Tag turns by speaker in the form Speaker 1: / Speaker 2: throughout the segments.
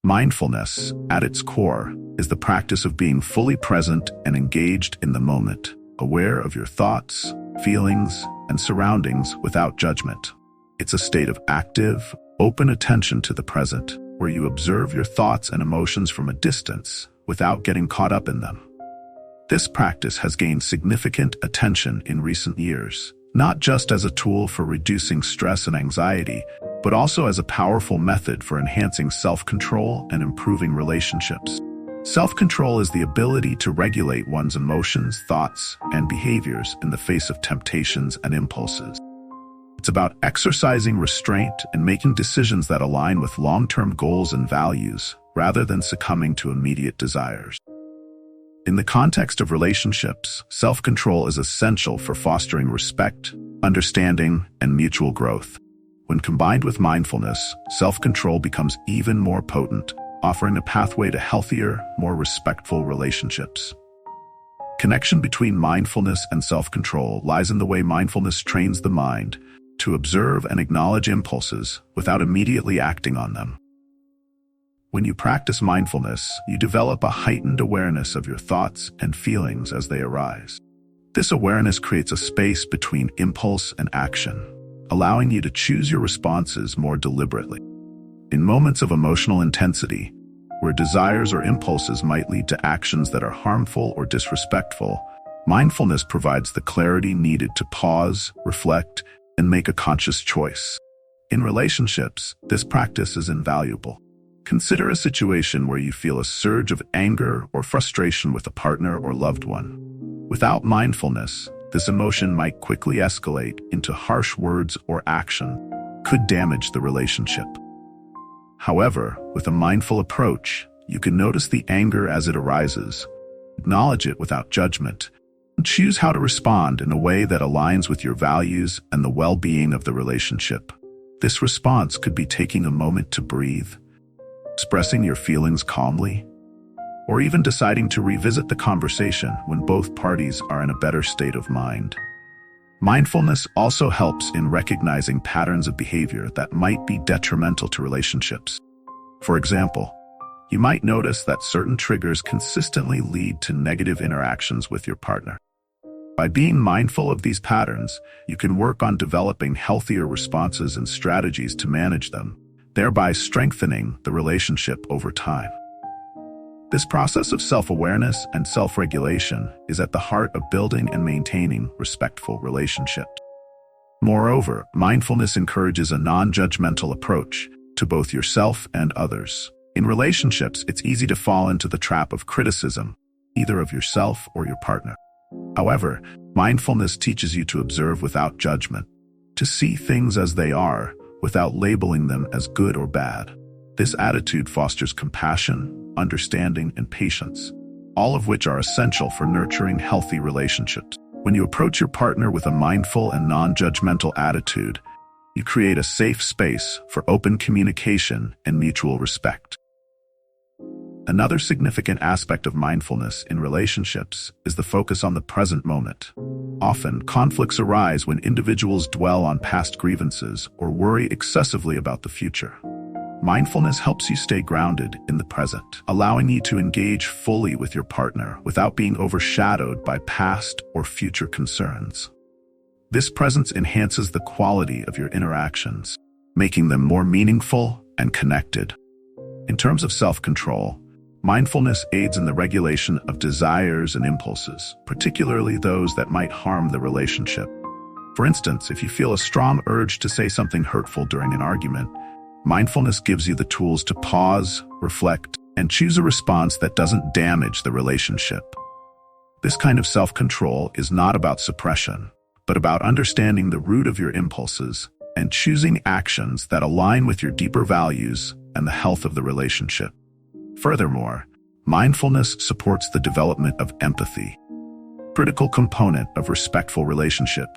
Speaker 1: Mindfulness, at its core, is the practice of being fully present and engaged in the moment, aware of your thoughts, feelings, and surroundings without judgment. It's a state of active, open attention to the present, where you observe your thoughts and emotions from a distance without getting caught up in them. This practice has gained significant attention in recent years, not just as a tool for reducing stress and anxiety, but also as a powerful method for enhancing self-control and improving relationships. Self-control is the ability to regulate one's emotions, thoughts, and behaviors in the face of temptations and impulses. It's about exercising restraint and making decisions that align with long-term goals and values, rather than succumbing to immediate desires. In the context of relationships, self-control is essential for fostering respect, understanding, and mutual growth. When combined with mindfulness, self-control becomes even more potent, offering a pathway to healthier, more respectful relationships. Connection between mindfulness and self-control lies in the way mindfulness trains the mind to observe and acknowledge impulses without immediately acting on them. When you practice mindfulness, you develop a heightened awareness of your thoughts and feelings as they arise. This awareness creates a space between impulse and action, allowing you to choose your responses more deliberately. In moments of emotional intensity, where desires or impulses might lead to actions that are harmful or disrespectful, mindfulness provides the clarity needed to pause, reflect, and make a conscious choice. In relationships, this practice is invaluable. Consider a situation where you feel a surge of anger or frustration with a partner or loved one. Without mindfulness, this emotion might quickly escalate into harsh words or action, could damage the relationship. However, with a mindful approach, you can notice the anger as it arises, acknowledge it without judgment, and choose how to respond in a way that aligns with your values and the well-being of the relationship. This response could be taking a moment to breathe, expressing your feelings calmly, or even deciding to revisit the conversation when both parties are in a better state of mind. Mindfulness also helps in recognizing patterns of behavior that might be detrimental to relationships. For example, you might notice that certain triggers consistently lead to negative interactions with your partner. By being mindful of these patterns, you can work on developing healthier responses and strategies to manage them, thereby strengthening the relationship over time. This process of self-awareness and self-regulation is at the heart of building and maintaining respectful relationships. Moreover, mindfulness encourages a non-judgmental approach to both yourself and others. In relationships, it's easy to fall into the trap of criticism, either of yourself or your partner. However, mindfulness teaches you to observe without judgment, to see things as they are, without labeling them as good or bad. This attitude fosters compassion, understanding, and patience, all of which are essential for nurturing healthy relationships. When you approach your partner with a mindful and non-judgmental attitude, you create a safe space for open communication and mutual respect. Another significant aspect of mindfulness in relationships is the focus on the present moment. Often, conflicts arise when individuals dwell on past grievances or worry excessively about the future. Mindfulness helps you stay grounded in the present, allowing you to engage fully with your partner without being overshadowed by past or future concerns. This presence enhances the quality of your interactions, making them more meaningful and connected. In terms of self-control, mindfulness aids in the regulation of desires and impulses, particularly those that might harm the relationship. For instance, if you feel a strong urge to say something hurtful during an argument, mindfulness gives you the tools to pause, reflect, and choose a response that doesn't damage the relationship. This kind of self-control is not about suppression, but about understanding the root of your impulses and choosing actions that align with your deeper values and the health of the relationship. Furthermore, mindfulness supports the development of empathy, a critical component of respectful relationship.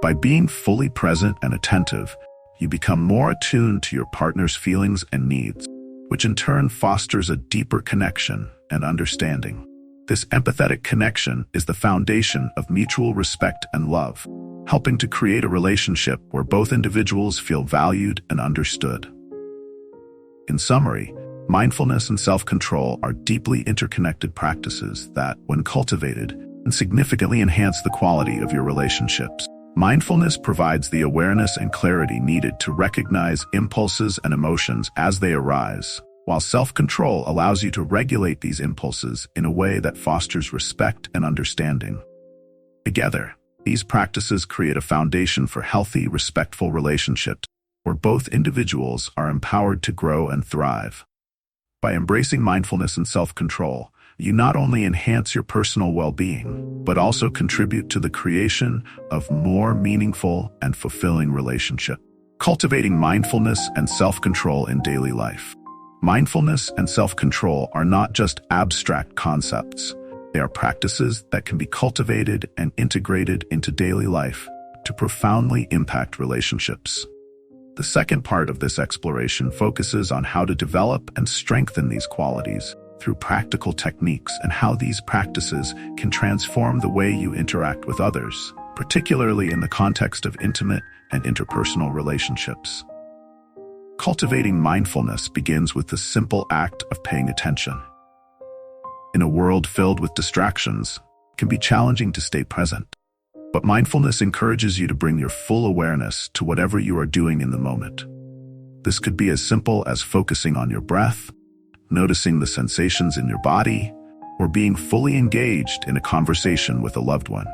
Speaker 1: By being fully present and attentive, you become more attuned to your partner's feelings and needs, which in turn fosters a deeper connection and understanding. This empathetic connection is the foundation of mutual respect and love, helping to create a relationship where both individuals feel valued and understood. In summary, Mindfulness and self-control are deeply interconnected practices that, when cultivated, can significantly enhance the quality of your relationships. Mindfulness provides the awareness and clarity needed to recognize impulses and emotions as they arise, while self-control allows you to regulate these impulses in a way that fosters respect and understanding. Together, these practices create a foundation for healthy, respectful relationships where both individuals are empowered to grow and thrive. By embracing mindfulness and self-control, you not only enhance your personal well-being, but also contribute to the creation of more meaningful and fulfilling relationships. Cultivating mindfulness and self-control in daily life. Mindfulness and self-control are not just abstract concepts. They are practices that can be cultivated and integrated into daily life to profoundly impact relationships. The second part of this exploration focuses on how to develop and strengthen these qualities through practical techniques and how these practices can transform the way you interact with others, particularly in the context of intimate and interpersonal relationships. Cultivating mindfulness begins with the simple act of paying attention. In a world filled with distractions, it can be challenging to stay present. But mindfulness encourages you to bring your full awareness to whatever you are doing in the moment. This could be as simple as focusing on your breath, noticing the sensations in your body, or being fully engaged in a conversation with a loved one.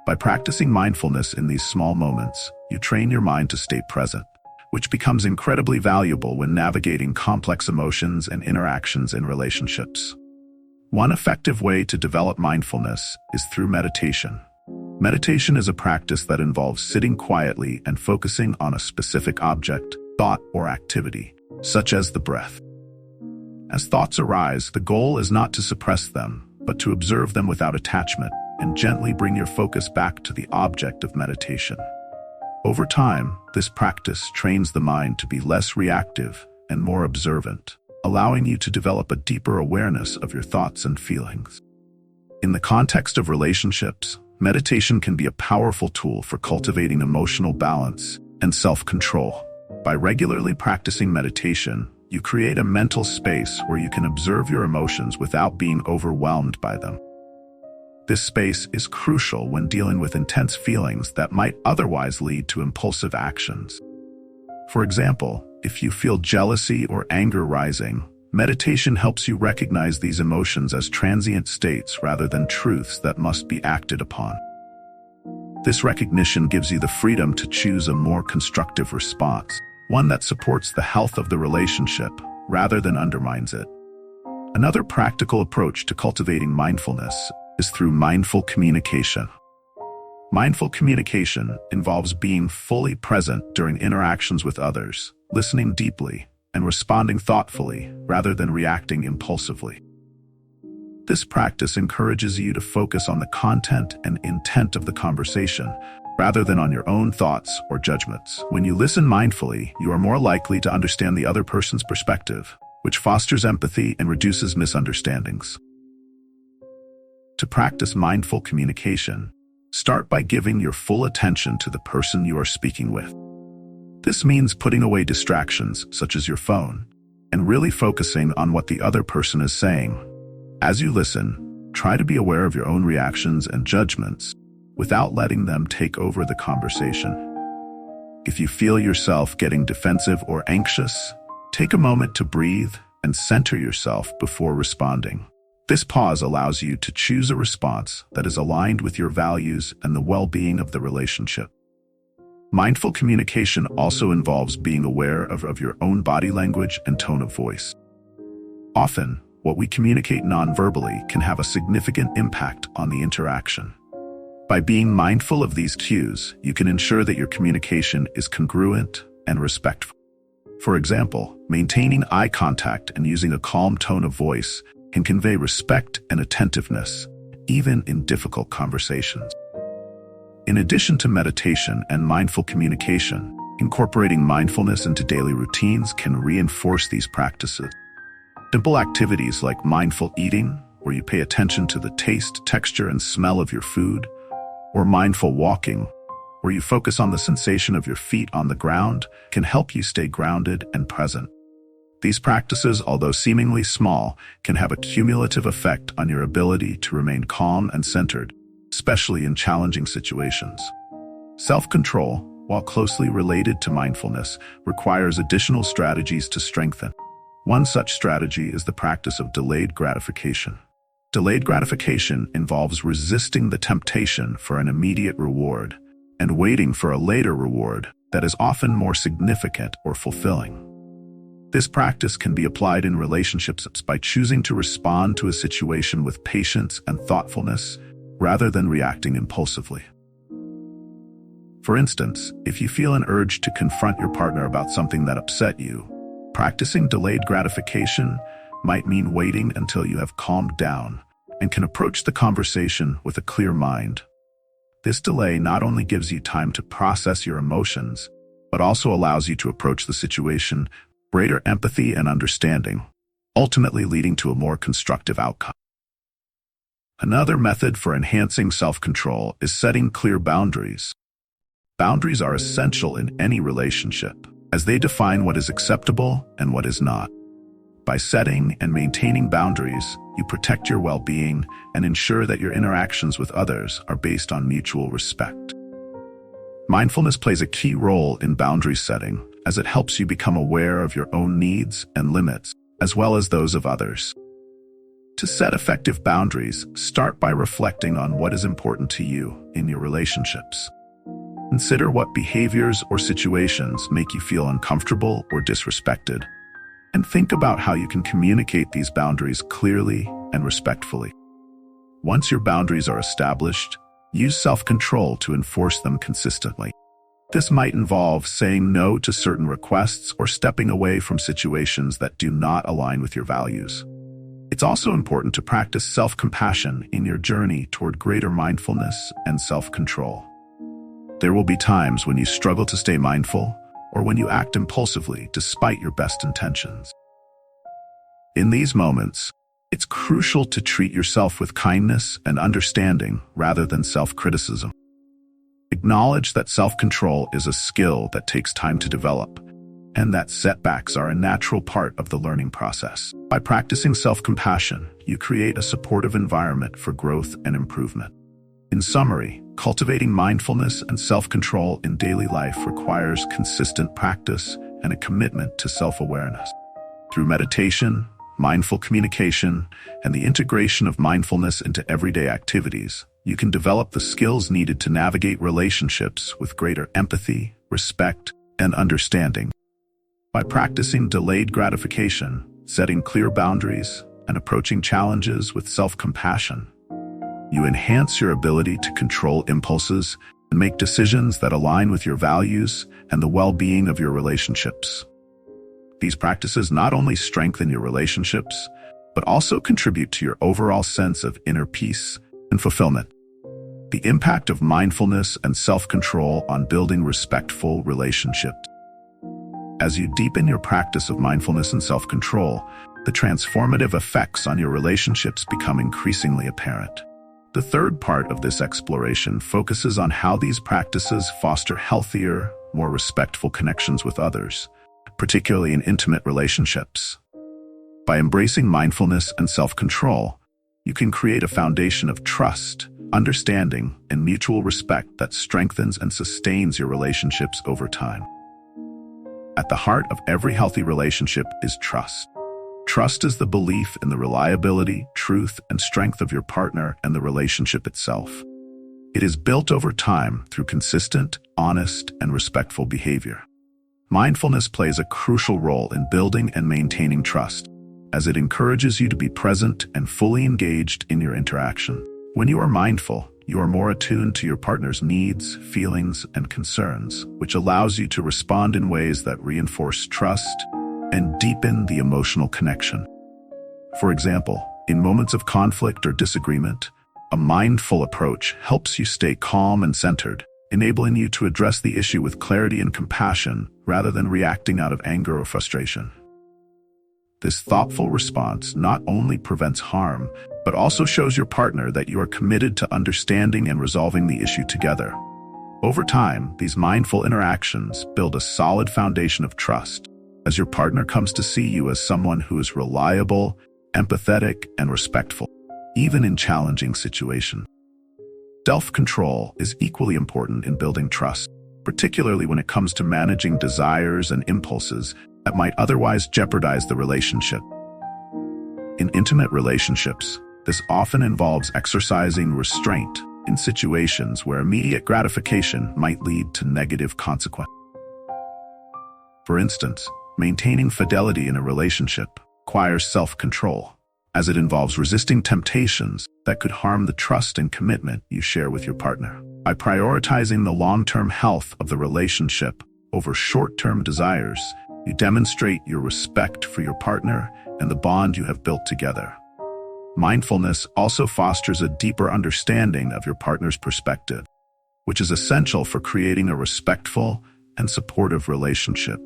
Speaker 1: By practicing mindfulness in these small moments, you train your mind to stay present, which becomes incredibly valuable when navigating complex emotions and interactions in relationships. One effective way to develop mindfulness is through meditation. Meditation is a practice that involves sitting quietly and focusing on a specific object, thought, or activity, such as the breath. As thoughts arise, the goal is not to suppress them, but to observe them without attachment and gently bring your focus back to the object of meditation. Over time, this practice trains the mind to be less reactive and more observant, allowing you to develop a deeper awareness of your thoughts and feelings. In the context of relationships, meditation can be a powerful tool for cultivating emotional balance and self-control. By regularly practicing meditation, you create a mental space where you can observe your emotions without being overwhelmed by them. This space is crucial when dealing with intense feelings that might otherwise lead to impulsive actions. For example, if you feel jealousy or anger rising, meditation helps you recognize these emotions as transient states rather than truths that must be acted upon. This recognition gives you the freedom to choose a more constructive response, one that supports the health of the relationship rather than undermines it. Another practical approach to cultivating mindfulness is through mindful communication. Mindful communication involves being fully present during interactions with others, listening deeply, and responding thoughtfully rather than reacting impulsively. This practice encourages you to focus on the content and intent of the conversation rather than on your own thoughts or judgments. When you listen mindfully, you are more likely to understand the other person's perspective, which fosters empathy and reduces misunderstandings. To practice mindful communication, start by giving your full attention to the person you are speaking with. This means putting away distractions, such as your phone, and really focusing on what the other person is saying. As you listen, try to be aware of your own reactions and judgments without letting them take over the conversation. If you feel yourself getting defensive or anxious, take a moment to breathe and center yourself before responding. This pause allows you to choose a response that is aligned with your values and the well-being of the relationship. Mindful communication also involves being aware of your own body language and tone of voice. Often, what we communicate non-verbally can have a significant impact on the interaction. By being mindful of these cues, you can ensure that your communication is congruent and respectful. For example, maintaining eye contact and using a calm tone of voice can convey respect and attentiveness, even in difficult conversations. In addition to meditation and mindful communication, incorporating mindfulness into daily routines can reinforce these practices. Simple activities like mindful eating, where you pay attention to the taste, texture, and smell of your food, or mindful walking, where you focus on the sensation of your feet on the ground, can help you stay grounded and present. These practices, although seemingly small, can have a cumulative effect on your ability to remain calm and centered, especially in challenging situations. Self-control, while closely related to mindfulness, requires additional strategies to strengthen. One such strategy is the practice of delayed gratification. Delayed gratification involves resisting the temptation for an immediate reward and waiting for a later reward that is often more significant or fulfilling. This practice can be applied in relationships by choosing to respond to a situation with patience and thoughtfulness rather than reacting impulsively. For instance, if you feel an urge to confront your partner about something that upset you, practicing delayed gratification might mean waiting until you have calmed down and can approach the conversation with a clear mind. This delay not only gives you time to process your emotions, but also allows you to approach the situation with greater empathy and understanding, ultimately leading to a more constructive outcome. Another method for enhancing self-control is setting clear boundaries. Boundaries are essential in any relationship, as they define what is acceptable and what is not. By setting and maintaining boundaries, you protect your well-being and ensure that your interactions with others are based on mutual respect. Mindfulness plays a key role in boundary setting, as it helps you become aware of your own needs and limits, as well as those of others. To set effective boundaries, start by reflecting on what is important to you in your relationships. Consider what behaviors or situations make you feel uncomfortable or disrespected, and think about how you can communicate these boundaries clearly and respectfully. Once your boundaries are established, use self-control to enforce them consistently. This might involve saying no to certain requests or stepping away from situations that do not align with your values. It's also important to practice self-compassion in your journey toward greater mindfulness and self-control. There will be times when you struggle to stay mindful or when you act impulsively despite your best intentions. In these moments, it's crucial to treat yourself with kindness and understanding rather than self-criticism. Acknowledge that self-control is a skill that takes time to develop, and that setbacks are a natural part of the learning process. By practicing self-compassion, you create a supportive environment for growth and improvement. In summary, cultivating mindfulness and self-control in daily life requires consistent practice and a commitment to self-awareness. Through meditation, mindful communication, and the integration of mindfulness into everyday activities, you can develop the skills needed to navigate relationships with greater empathy, respect, and understanding. By practicing delayed gratification, setting clear boundaries, and approaching challenges with self-compassion, you enhance your ability to control impulses and make decisions that align with your values and the well-being of your relationships. These practices not only strengthen your relationships, but also contribute to your overall sense of inner peace and fulfillment. The impact of mindfulness and self-control on building respectful relationships. As you deepen your practice of mindfulness and self-control, the transformative effects on your relationships become increasingly apparent. The third part of this exploration focuses on how these practices foster healthier, more respectful connections with others, particularly in intimate relationships. By embracing mindfulness and self-control, you can create a foundation of trust, understanding, and mutual respect that strengthens and sustains your relationships over time. At the heart of every healthy relationship is trust. Trust is the belief in the reliability, truth, and strength of your partner and the relationship itself. It is built over time through consistent, honest, and respectful behavior. Mindfulness plays a crucial role in building and maintaining trust, as it encourages you to be present and fully engaged in your interaction. When you are mindful, you are more attuned to your partner's needs, feelings, and concerns, which allows you to respond in ways that reinforce trust and deepen the emotional connection. For example, in moments of conflict or disagreement, a mindful approach helps you stay calm and centered, enabling you to address the issue with clarity and compassion rather than reacting out of anger or frustration. This thoughtful response not only prevents harm, but also shows your partner that you are committed to understanding and resolving the issue together. Over time, these mindful interactions build a solid foundation of trust, as your partner comes to see you as someone who is reliable, empathetic, and respectful, even in challenging situations. Self-control is equally important in building trust, particularly when it comes to managing desires and impulses that might otherwise jeopardize the relationship. In intimate relationships, this often involves exercising restraint in situations where immediate gratification might lead to negative consequences. For instance, maintaining fidelity in a relationship requires self-control, as it involves resisting temptations that could harm the trust and commitment you share with your partner. By prioritizing the long-term health of the relationship over short-term desires, you demonstrate your respect for your partner and the bond you have built together. Mindfulness also fosters a deeper understanding of your partner's perspective, which is essential for creating a respectful and supportive relationship.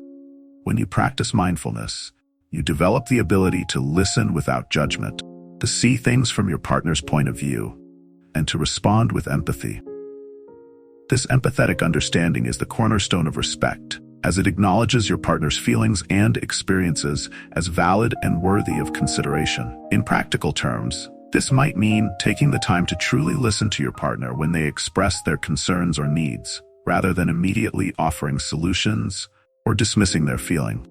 Speaker 1: When you practice mindfulness, you develop the ability to listen without judgment, to see things from your partner's point of view, and to respond with empathy. This empathetic understanding is the cornerstone of respect, as it acknowledges your partner's feelings and experiences as valid and worthy of consideration. In practical terms, this might mean taking the time to truly listen to your partner when they express their concerns or needs, rather than immediately offering solutions or dismissing their feeling.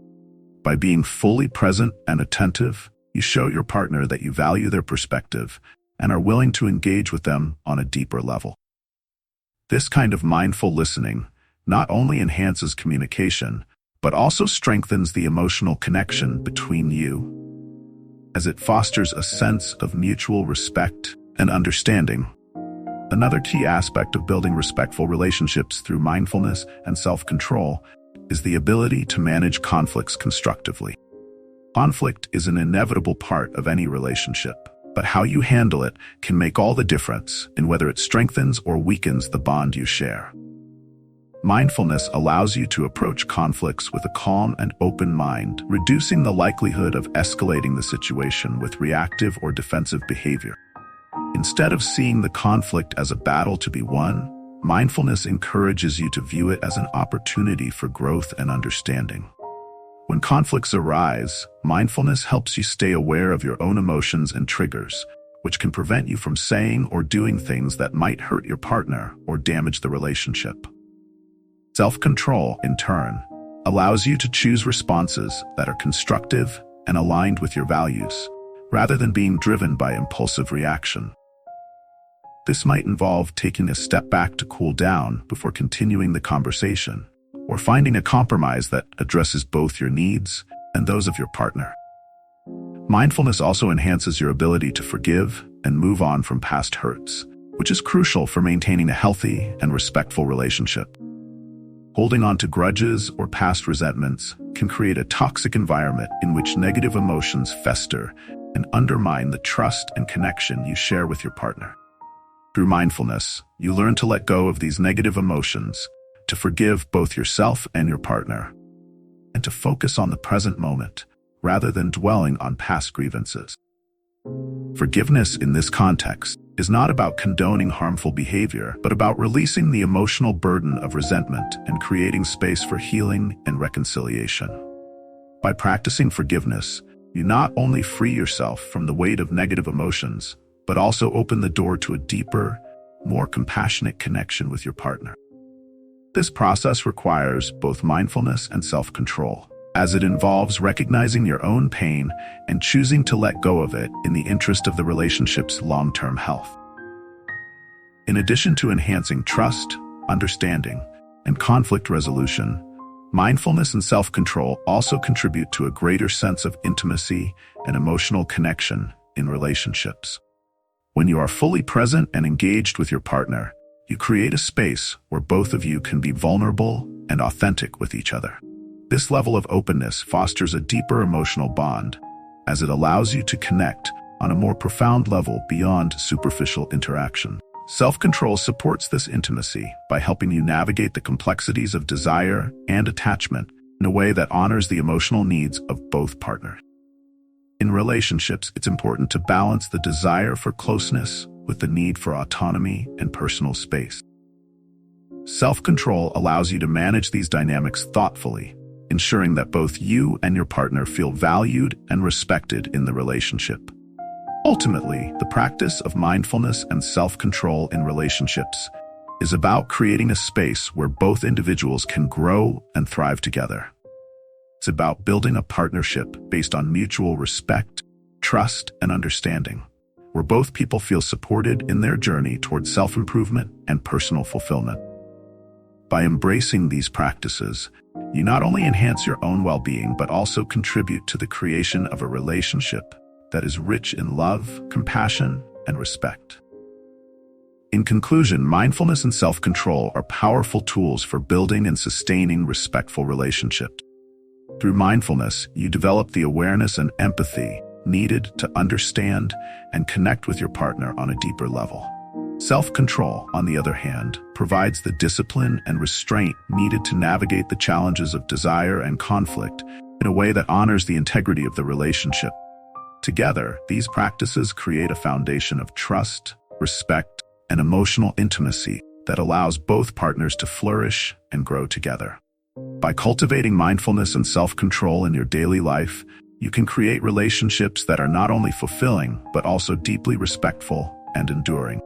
Speaker 1: By being fully present and attentive, you show your partner that you value their perspective and are willing to engage with them on a deeper level. This kind of mindful listening not only enhances communication, but also strengthens the emotional connection between you, as it fosters a sense of mutual respect and understanding. Another key aspect of building respectful relationships through mindfulness and self-control is the ability to manage conflicts constructively. Conflict is an inevitable part of any relationship, but how you handle it can make all the difference in whether it strengthens or weakens the bond you share. Mindfulness allows you to approach conflicts with a calm and open mind, reducing the likelihood of escalating the situation with reactive or defensive behavior. Instead of seeing the conflict as a battle to be won, mindfulness encourages you to view it as an opportunity for growth and understanding. When conflicts arise, mindfulness helps you stay aware of your own emotions and triggers, which can prevent you from saying or doing things that might hurt your partner or damage the relationship. Self-control, in turn, allows you to choose responses that are constructive and aligned with your values, rather than being driven by impulsive reaction. This might involve taking a step back to cool down before continuing the conversation, or finding a compromise that addresses both your needs and those of your partner. Mindfulness also enhances your ability to forgive and move on from past hurts, which is crucial for maintaining a healthy and respectful relationship. Holding on to grudges or past resentments can create a toxic environment in which negative emotions fester and undermine the trust and connection you share with your partner. Through mindfulness, you learn to let go of these negative emotions, to forgive both yourself and your partner, and to focus on the present moment rather than dwelling on past grievances. Forgiveness in this context is not about condoning harmful behavior, but about releasing the emotional burden of resentment and creating space for healing and reconciliation. By practicing forgiveness, you not only free yourself from the weight of negative emotions, but also open the door to a deeper, more compassionate connection with your partner. This process requires both mindfulness and self-control, as it involves recognizing your own pain and choosing to let go of it in the interest of the relationship's long-term health. In addition to enhancing trust, understanding, and conflict resolution, mindfulness and self-control also contribute to a greater sense of intimacy and emotional connection in relationships. When you are fully present and engaged with your partner, you create a space where both of you can be vulnerable and authentic with each other. This level of openness fosters a deeper emotional bond, as it allows you to connect on a more profound level beyond superficial interaction. Self-control supports this intimacy by helping you navigate the complexities of desire and attachment in a way that honors the emotional needs of both partners. In relationships, it's important to balance the desire for closeness with the need for autonomy and personal space. Self-control allows you to manage these dynamics thoughtfully, ensuring that both you and your partner feel valued and respected in the relationship. Ultimately, the practice of mindfulness and self-control in relationships is about creating a space where both individuals can grow and thrive together. It's about building a partnership based on mutual respect, trust, and understanding, where both people feel supported in their journey towards self-improvement and personal fulfillment. By embracing these practices, you not only enhance your own well-being, but also contribute to the creation of a relationship that is rich in love, compassion, and respect. In conclusion, mindfulness and self-control are powerful tools for building and sustaining respectful relationships. Through mindfulness, you develop the awareness and empathy needed to understand and connect with your partner on a deeper level. Self-control, on the other hand, provides the discipline and restraint needed to navigate the challenges of desire and conflict in a way that honors the integrity of the relationship. Together, these practices create a foundation of trust, respect, and emotional intimacy that allows both partners to flourish and grow together. By cultivating mindfulness and self-control in your daily life, you can create relationships that are not only fulfilling, but also deeply respectful and enduring.